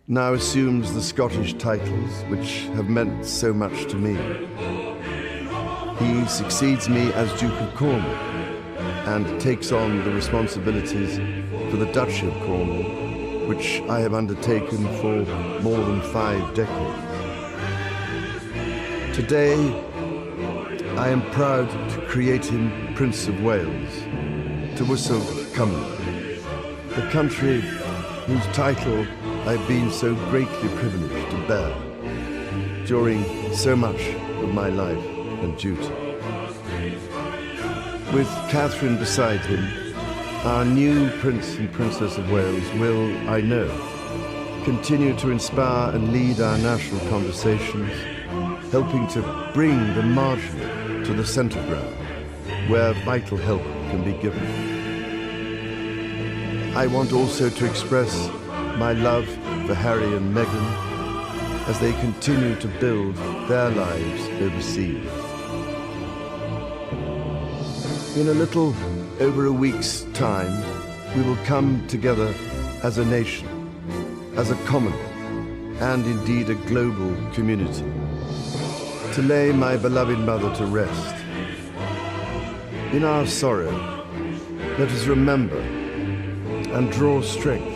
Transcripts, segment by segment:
now assumes the Scottish titles which have meant so much to me. He succeeds me as Duke of Cornwall and takes on the responsibilities for the Duchy of Cornwall, which I have undertaken for more than 5 decades. Today, I am proud to create him Prince of Wales, to Wysog Cymru, the country whose title I've been so greatly privileged to bear during so much of my life and duty. With Catherine beside him, our new Prince and Princess of Wales will, I know, continue to inspire and lead our national conversations, helping to bring the marginal to the centre ground, where vital help can be given. I want also to express my love for Harry and Meghan as they continue to build their lives overseas. In a little over a week's time, we will come together as a nation, as a Commonwealth, and indeed a global community, to lay my beloved mother to rest. In our sorrow, let us remember and draw strength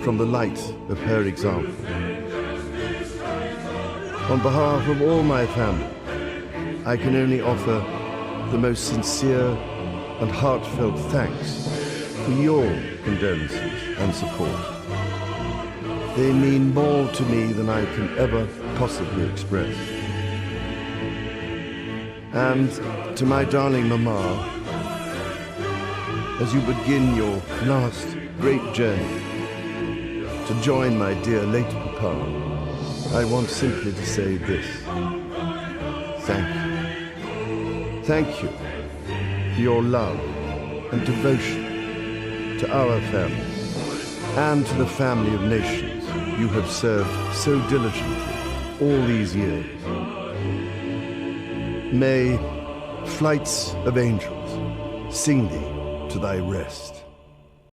from the light of her example. On behalf of all my family, I can only offer the most sincere and heartfelt thanks for your condolences and support. They mean more to me than I can ever possibly express. And to my darling Mama, as you begin your last great journey to join my dear late Papa, I want simply to say this: thank you. Thank you for your love and devotion to our family and to the family of nations you have served so diligently all these years. May flights of angels sing thee to thy rest.